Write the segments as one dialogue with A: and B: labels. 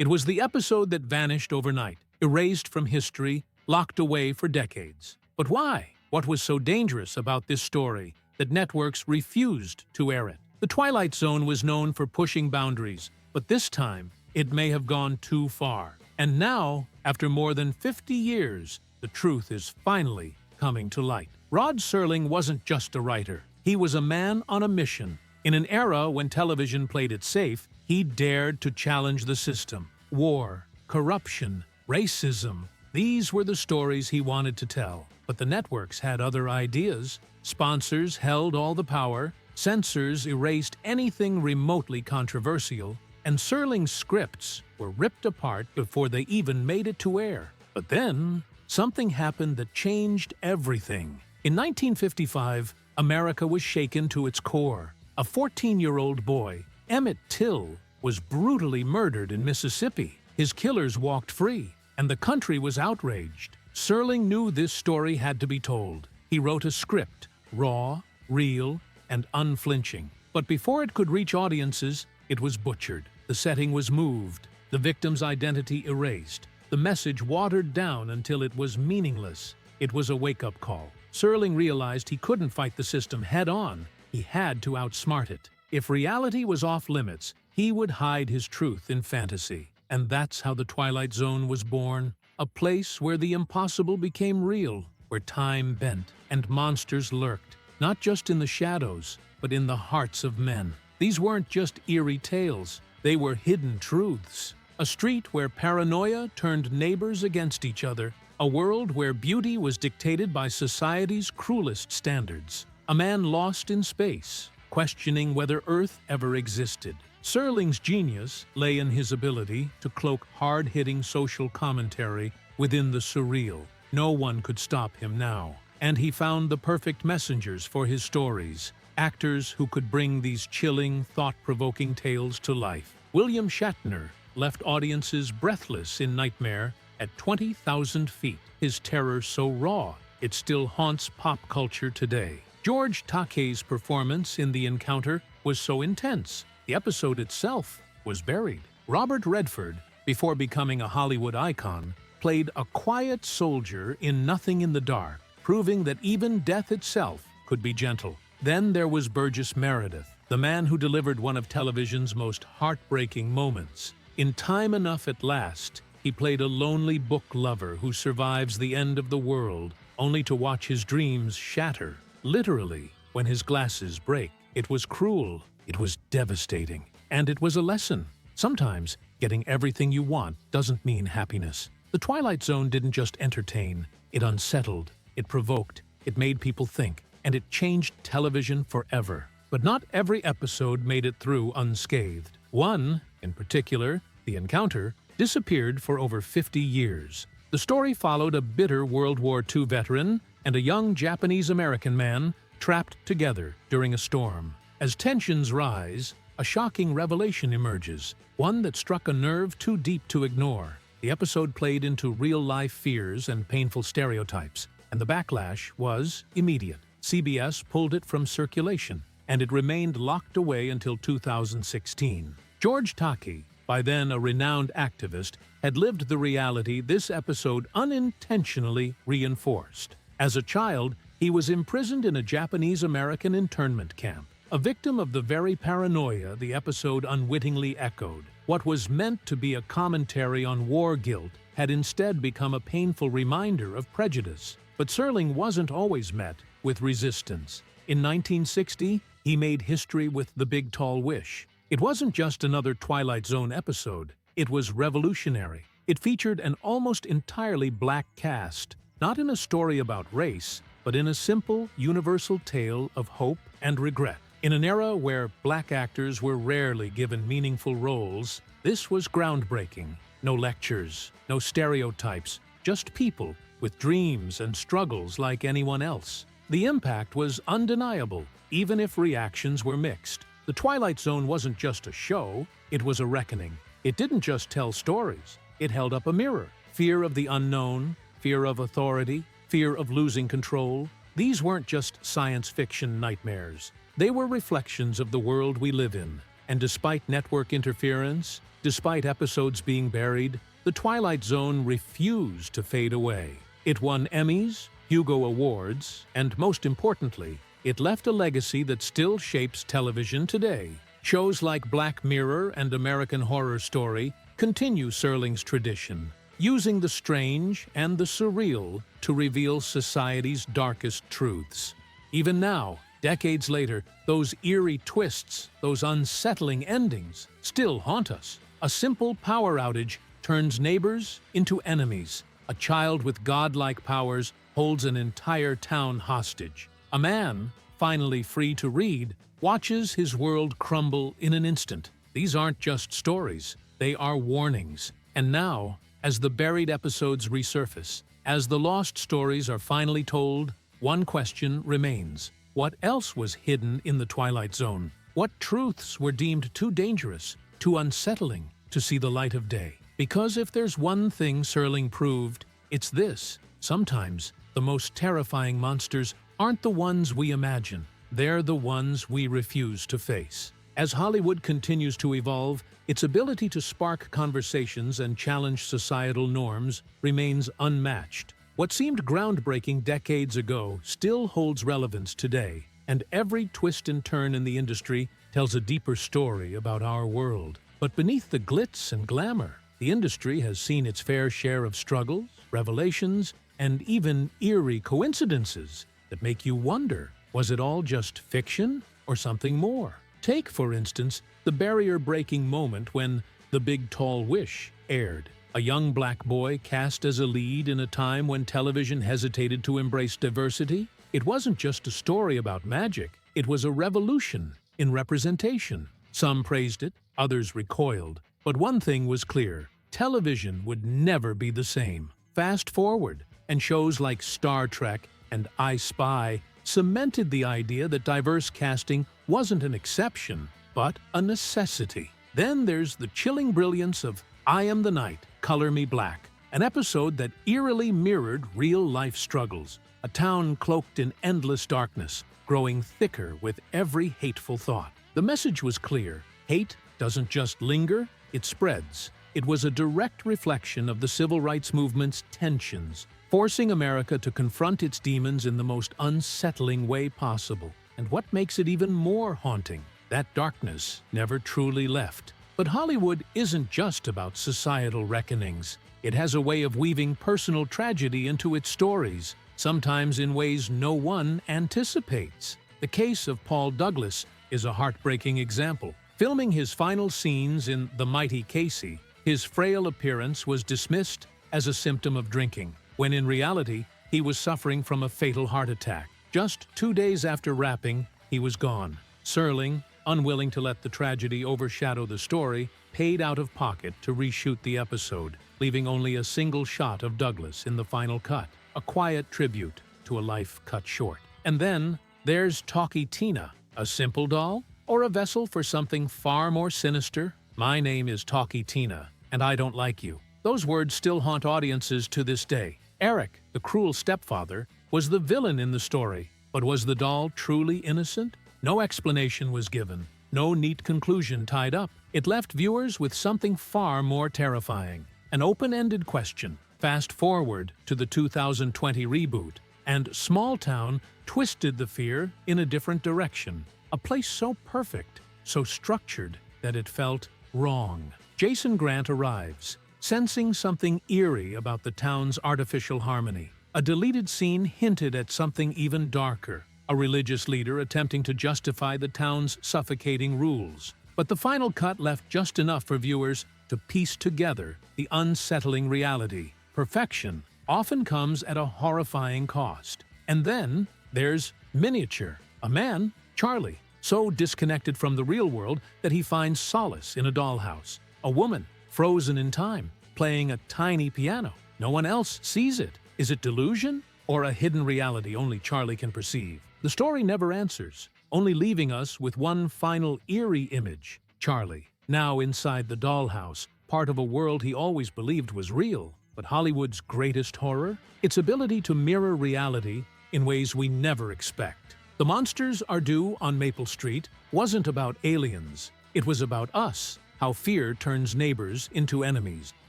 A: It was the episode that vanished overnight, erased from history, locked away for decades. But why? What was so dangerous about this story that networks refused to air it? The Twilight Zone was known for pushing boundaries, but this time it may have gone too far. And now, after more than 50 years, the truth is finally coming to light. Rod Serling wasn't just a writer. He was a man on a mission. In an era when television played it safe, he dared to challenge the system. War, corruption, racism. These were the stories he wanted to tell. But the networks had other ideas. Sponsors held all the power. Censors erased anything remotely controversial. And Serling's scripts were ripped apart before they even made it to air. But then, something happened that changed everything. In 1955, America was shaken to its core. A 14-year-old boy, Emmett Till, was brutally murdered in Mississippi. His killers walked free, and the country was outraged. Serling knew this story had to be told. He wrote a script, raw, real, and unflinching. But before it could reach audiences, it was butchered. The setting was moved, the victim's identity erased, the message watered down until it was meaningless. It was a wake-up call. Serling realized he couldn't fight the system head-on. He had to outsmart it. If reality was off-limits, he would hide his truth in fantasy. And that's how the Twilight Zone was born. A place where the impossible became real, where time bent and monsters lurked, not just in the shadows, but in the hearts of men. These weren't just eerie tales. They were hidden truths. A street where paranoia turned neighbors against each other. A world where beauty was dictated by society's cruelest standards. A man lost in space, questioning whether Earth ever existed. Serling's genius lay in his ability to cloak hard-hitting social commentary within the surreal. No one could stop him now. And he found the perfect messengers for his stories. Actors who could bring these chilling, thought-provoking tales to life. William Shatner left audiences breathless in Nightmare at 20,000 feet. His terror so raw, it still haunts pop culture today. George Takei's performance in The Encounter was so intense, the episode itself was buried. Robert Redford, before becoming a Hollywood icon, played a quiet soldier in Nothing in the Dark, proving that even death itself could be gentle. Then there was Burgess Meredith, the man who delivered one of television's most heartbreaking moments. In Time Enough at Last, he played a lonely book lover who survives the end of the world, only to watch his dreams shatter, literally, when his glasses break. It was cruel, it was devastating, and it was a lesson. Sometimes, getting everything you want doesn't mean happiness. The Twilight Zone didn't just entertain, it unsettled, it provoked, it made people think, and it changed television forever. But not every episode made it through unscathed. One, in particular, The Encounter, disappeared for over 50 years. The story followed a bitter World War II veteran and a young Japanese-American man trapped together during a storm. As tensions rise, a shocking revelation emerges, one that struck a nerve too deep to ignore. The episode played into real-life fears and painful stereotypes, and the backlash was immediate. CBS pulled it from circulation, and it remained locked away until 2016. George Takei, by then a renowned activist, had lived the reality this episode unintentionally reinforced. As a child, he was imprisoned in a Japanese-American internment camp, a victim of the very paranoia the episode unwittingly echoed. What was meant to be a commentary on war guilt had instead become a painful reminder of prejudice. But Serling wasn't always met with resistance. In 1960, he made history with The Big Tall Wish. It wasn't just another Twilight Zone episode. It was revolutionary. It featured an almost entirely black cast, not in a story about race, but in a simple, universal tale of hope and regret. In an era where black actors were rarely given meaningful roles, this was groundbreaking. No lectures, no stereotypes, just people with dreams and struggles like anyone else. The impact was undeniable, even if reactions were mixed. The Twilight Zone wasn't just a show, it was a reckoning. It didn't just tell stories, it held up a mirror. Fear of the unknown, fear of authority, fear of losing control. These weren't just science fiction nightmares. They were reflections of the world we live in. And despite network interference, Despite episodes being buried, The Twilight Zone refused to fade away. It won Emmys, Hugo Awards, and most importantly, it left a legacy that still shapes television today. Shows like Black Mirror and American Horror Story continue Serling's tradition, using the strange and the surreal to reveal society's darkest truths. Even now, decades later, those eerie twists, those unsettling endings, still haunt us. A simple power outage turns neighbors into enemies. A child with godlike powers holds an entire town hostage. A man, finally free to read, watches his world crumble in an instant. These aren't just stories, they are warnings. And now, as the buried episodes resurface, as the lost stories are finally told, one question remains. What else was hidden in the Twilight Zone? What truths were deemed too dangerous, too unsettling to see the light of day? Because if there's one thing Serling proved, it's this. Sometimes, the most terrifying monsters aren't the ones we imagine. They're the ones we refuse to face. As Hollywood continues to evolve, its ability to spark conversations and challenge societal norms remains unmatched. What seemed groundbreaking decades ago still holds relevance today, and every twist and turn in the industry tells a deeper story about our world. But beneath the glitz and glamour, the industry has seen its fair share of struggles, revelations, and even eerie coincidences that make you wonder, was it all just fiction or something more? Take, for instance, the barrier-breaking moment when The Big Tall Wish aired. A young black boy cast as a lead in a time when television hesitated to embrace diversity. It wasn't just a story about magic, it was a revolution in representation. Some praised it, others recoiled. But one thing was clear, television would never be the same. Fast forward, and shows like Star Trek and I Spy cemented the idea that diverse casting wasn't an exception, but a necessity. Then there's the chilling brilliance of I Am the Night, Color Me Black, an episode that eerily mirrored real-life struggles, a town cloaked in endless darkness, growing thicker with every hateful thought. The message was clear. Hate doesn't just linger, it spreads. It was a direct reflection of the civil rights movement's tensions, forcing America to confront its demons in the most unsettling way possible. And what makes it even more haunting? That darkness never truly left. But Hollywood isn't just about societal reckonings. It has a way of weaving personal tragedy into its stories, sometimes in ways no one anticipates. The case of Paul Douglas is a heartbreaking example. Filming his final scenes in The Mighty Casey, his frail appearance was dismissed as a symptom of drinking, when in reality, he was suffering from a fatal heart attack. Just 2 days after wrapping, he was gone. Serling, unwilling to let the tragedy overshadow the story, paid out of pocket to reshoot the episode, leaving only a single shot of Douglas in the final cut, a quiet tribute to a life cut short. And then, there's Talkie Tina, a simple doll, or a vessel for something far more sinister? My name is Talkie Tina, and I don't like you. Those words still haunt audiences to this day. Eric, the cruel stepfather, was the villain in the story, but was the doll truly innocent? No explanation was given, no neat conclusion tied up. It left viewers with something far more terrifying, an open-ended question. Fast forward to the 2020 reboot, and Small Town twisted the fear in a different direction. A place so perfect, so structured, that it felt wrong. Jason Grant arrives, sensing something eerie about the town's artificial harmony. A deleted scene hinted at something even darker, a religious leader attempting to justify the town's suffocating rules. But the final cut left just enough for viewers to piece together the unsettling reality. Perfection often comes at a horrifying cost. And then there's Miniature, a man, Charlie, so disconnected from the real world that he finds solace in a dollhouse. A woman, frozen in time, playing a tiny piano. No one else sees it. Is it delusion or a hidden reality only Charlie can perceive? The story never answers, only leaving us with one final eerie image. Charlie, now inside the dollhouse, part of a world he always believed was real. But Hollywood's greatest horror? Its ability to mirror reality in ways we never expect. The Monsters Are Due on Maple Street wasn't about aliens. It was about us, how fear turns neighbors into enemies.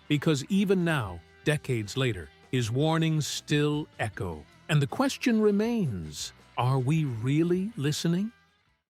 A: Because even now, decades later, his warnings still echo. And the question remains, are we really listening?